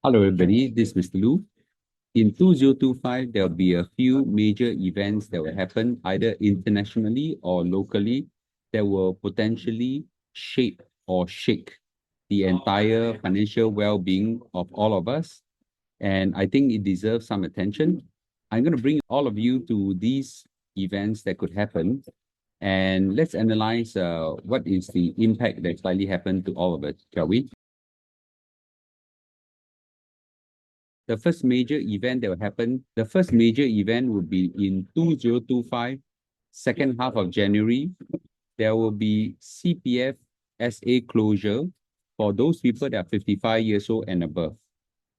Hello, everybody. This is Mr. Lu. In 2025, there'll be a few major events that will happen either internationally or locally that will potentially shape or shake the entire financial well-being of all of us. And I think it deserves some attention. I'm going to bring all of you to these events that could happen. And let's analyze what is the impact that's likely happened to all of us, shall we? The first major event will be in 2025, second half of January. There will be CPFSA closure for those people that are 55 years old and above.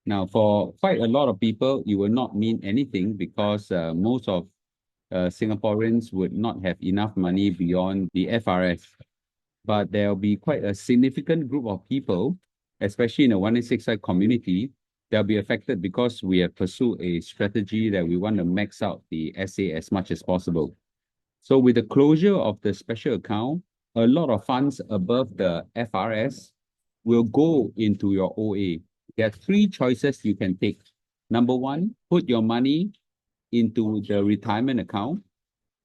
Now, for quite a lot of people, it will not mean anything because most of Singaporeans would not have enough money beyond the FRS. But there will be quite a significant group of people, especially in the 186I community, they'll be affected because we have pursued a strategy that we want to max out the SA as much as possible. So with the closure of the special account, a lot of funds above the FRS will go into your OA. There are three choices you can take. Number one, put your money into the retirement account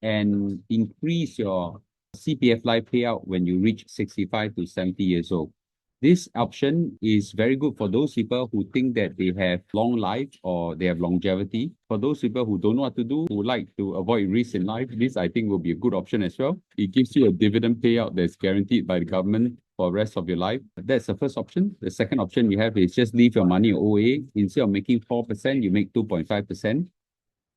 and increase your CPF life payout when you reach 65 to 70 years old. This option is very good for those people who think that they have long life or they have longevity. For those people who don't know what to do, who like to avoid risk in life, this I think will be a good option as well. It gives you a dividend payout that's guaranteed by the government for the rest of your life. That's the first option. The second option you have is just leave your money in OA. Instead of making 4%, you make 2.5%.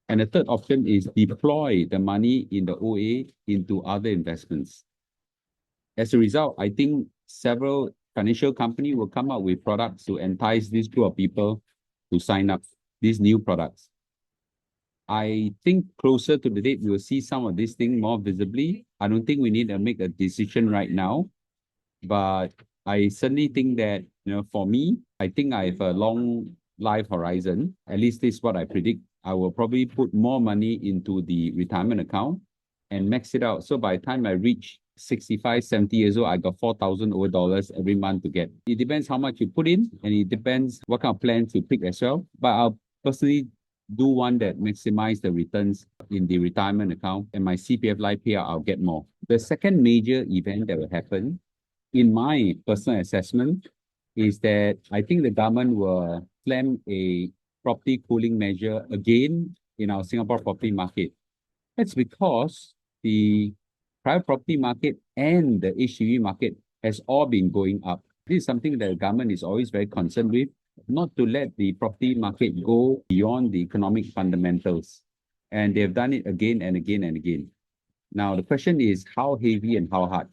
And the third option is deploy the money in the OA into other investments. As a result, I think several financial companies will come up with products to entice this group of people to sign up these new products. I think closer to the date, we will see some of these things more visibly. I don't think we need to make a decision right now, but I certainly think that, for me, I think I have a long life horizon. At least this is what I predict. I will probably put more money into the retirement account and max it out. So by the time I reach 65, 70 years old, I got 4,000 over dollars every month to get. It depends how much you put in, and it depends what kind of plans you pick as well. But I'll personally do one that maximize the returns in the retirement account, and my CPF life payout, I'll get more. The second major event that will happen, in my personal assessment, is that I think the government will slam a property cooling measure again in our Singapore property market. That's because the private property market and the HDB market has all been going up. This is something that the government is always very concerned with, not to let the property market go beyond the economic fundamentals. And they've done it again and again and again. Now, the question is how heavy and how hard?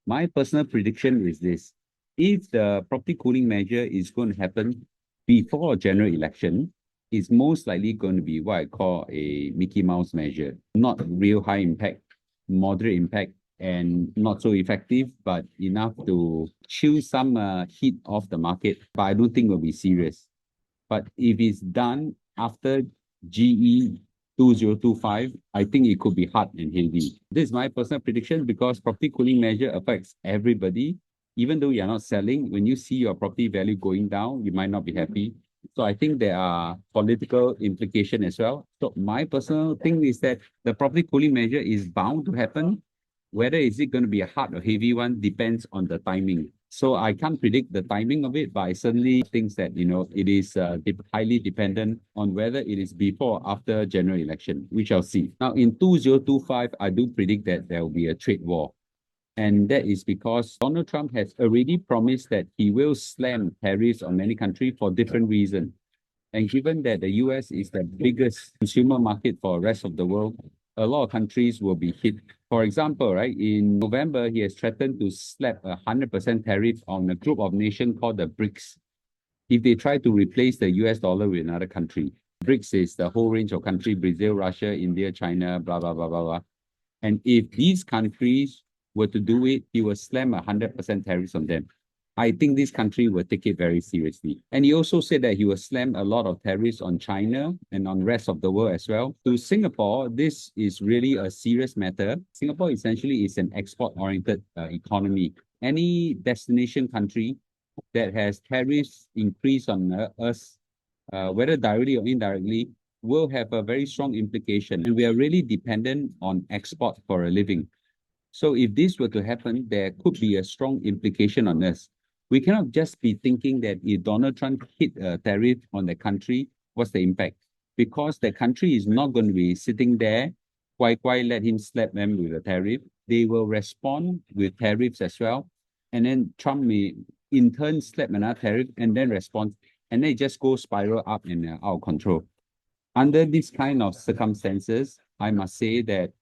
My personal prediction is this. If the property cooling measure is going to happen before a general election, it's most likely going to be what I call a Mickey Mouse measure. Not real high impact, moderate impact, and not so effective, but enough to chill some heat off the market. But I don't think it will be serious. But if it's done after GE 2025, I think it could be hard and heavy. This is my personal prediction because property cooling measure affects everybody. Even though you're not selling, when you see your property value going down, you might not be happy. So I think there are political implications as well. So my personal thing is that the property cooling measure is bound to happen. Whether is it going to be a hard or heavy one depends on the timing. So I can't predict the timing of it, but I certainly think that, it is highly dependent on whether it is before or after general election, which I'll see. Now, in 2025, I do predict that there will be a trade war. And that is because Donald Trump has already promised that he will slam tariffs on many countries for different reasons. And given that the US is the biggest consumer market for the rest of the world, a lot of countries will be hit. For example, right, in November, he has threatened to slap 100% tariff on a group of nations called the BRICS if they try to replace the US dollar with another country. BRICS is the whole range of countries, Brazil, Russia, India, China, blah, blah, blah, blah, blah. And if these countries were to do it, he will slam 100% tariffs on them. I think this country will take it very seriously. And he also said that he will slam a lot of tariffs on China and on the rest of the world as well. To Singapore, this is really a serious matter. Singapore essentially is an export-oriented economy. Any destination country that has tariffs increase on us, whether directly or indirectly, will have a very strong implication. And we are really dependent on export for a living. So if this were to happen, there could be a strong implication on us. We cannot just be thinking that if Donald Trump hit a tariff on the country, what's the impact? Because the country is not going to be sitting there, quite let him slap them with a tariff. They will respond with tariffs as well. And then Trump may in turn slap another tariff and then respond. And then it just goes spiral up and out of control. Under these kind of circumstances, I must say that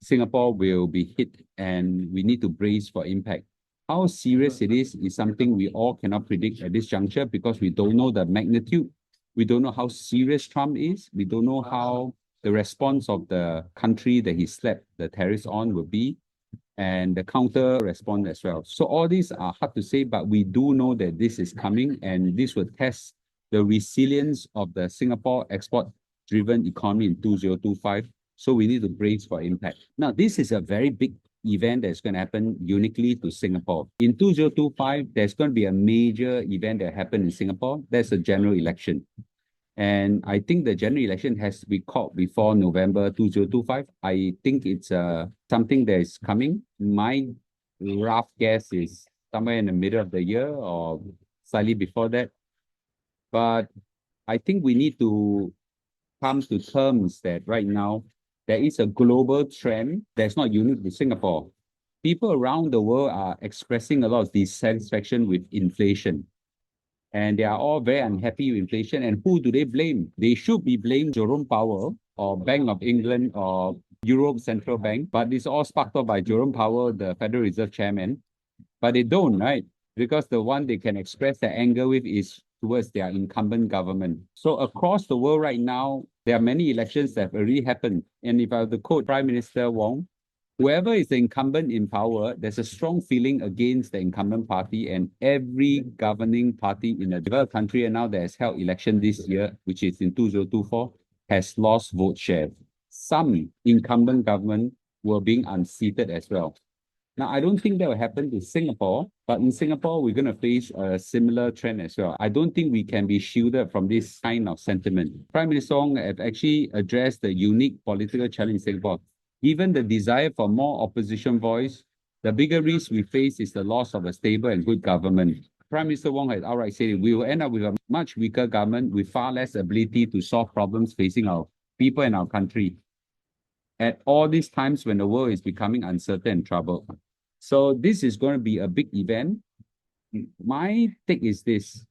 Singapore will be hit and we need to brace for impact. How serious it is something we all cannot predict at this juncture because we don't know the magnitude. We don't know how serious Trump is. We don't know how the response of the country that he slapped the tariffs on will be and the counter response as well. So all these are hard to say, but we do know that this is coming and this will test the resilience of the Singapore export-driven economy in 2025. So we need to brace for impact. Now, this is a very big event that's going to happen uniquely to Singapore. In 2025, there's going to be a major event that happened in Singapore. That's a general election. And I think the general election has to be called before November 2025. I think it's something that is coming. My rough guess is somewhere in the middle of the year or slightly before that. But I think we need to come to terms that right now there is a global trend that's not unique to Singapore. People around the world are expressing a lot of dissatisfaction with inflation. And they are all very unhappy with inflation. And who do they blame? They should be blamed Jerome Powell or Bank of England or Europe Central Bank, but it's all sparked off by Jerome Powell, the Federal Reserve Chairman. But they don't, right? Because the one they can express their anger with is towards their incumbent government. So across the world right now, there are many elections that have already happened. And if I were to quote Prime Minister Wong, whoever is the incumbent in power, there's a strong feeling against the incumbent party, and every governing party in a developed country and now that has held election this year, which is in 2024, has lost vote share. Some incumbent government were being unseated as well. Now, I don't think that will happen to Singapore, but in Singapore, we're going to face a similar trend as well. I don't think we can be shielded from this kind of sentiment. Prime Minister Wong have actually addressed the unique political challenge in Singapore. Given the desire for more opposition voice, the bigger risk we face is the loss of a stable and good government. Prime Minister Wong has outright said we will end up with a much weaker government with far less ability to solve problems facing our people and our country at all these times when the world is becoming uncertain and troubled. So this is going to be a big event. My take is this.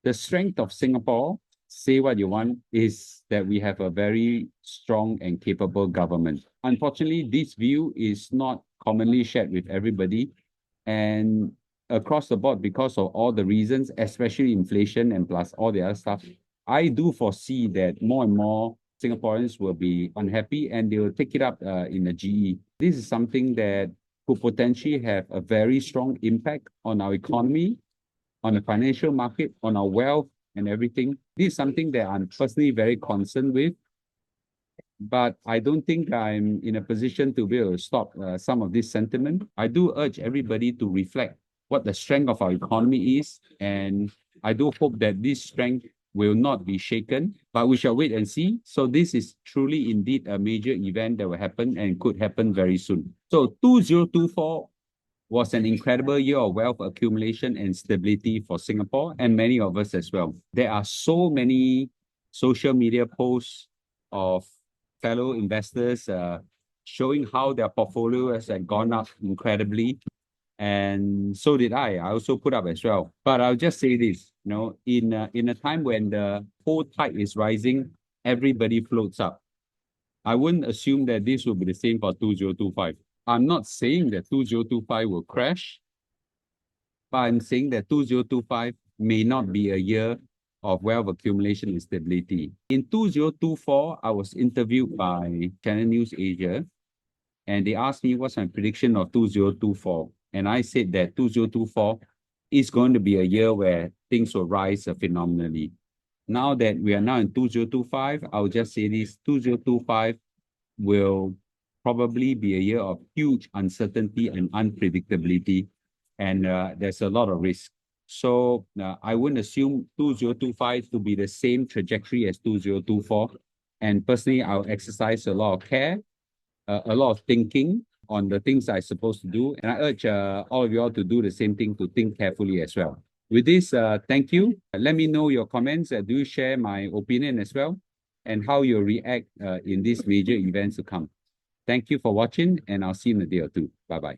The strength of Singapore, say what you want, is that we have a very strong and capable government. Unfortunately, this view is not commonly shared with everybody. And across the board, because of all the reasons, especially inflation and plus all the other stuff, I do foresee that more and more Singaporeans will be unhappy and they will take it up in the GE. This is something that could potentially have a very strong impact on our economy, on the financial market, on our wealth and everything. This is something that I'm personally very concerned with, but I don't think I'm in a position to be able to stop some of this sentiment. I do urge everybody to reflect what the strength of our economy is, and I do hope that this strength will not be shaken, but we shall wait and see. So this is truly indeed a major event that will happen and could happen very soon. So 2024 was an incredible year of wealth accumulation and stability for Singapore and many of us as well. There are so many social media posts of fellow investors showing how their portfolios had gone up incredibly. And so did I. I also put up as well. But I'll just say this, in a time when the whole tide is rising, everybody floats up. I wouldn't assume that this will be the same for 2025. I'm not saying that 2025 will crash, but I'm saying that 2025 may not be a year of wealth accumulation and stability. In 2024, I was interviewed by Channel News Asia, and they asked me what's my prediction of 2024. And I said that 2024 is going to be a year where things will rise phenomenally. Now that we are now in 2025, I'll just say this, 2025 will probably be a year of huge uncertainty and unpredictability, and there's a lot of risk. So I wouldn't assume 2025 to be the same trajectory as 2024. And personally, I'll exercise a lot of care, a lot of thinking on the things I'm supposed to do. And I urge all of you all to do the same thing, to think carefully as well. With this, thank you. Let me know your comments. Do you share my opinion as well, and how you react in these major events to come. Thank you for watching, and I'll see you in a day or two. Bye-bye.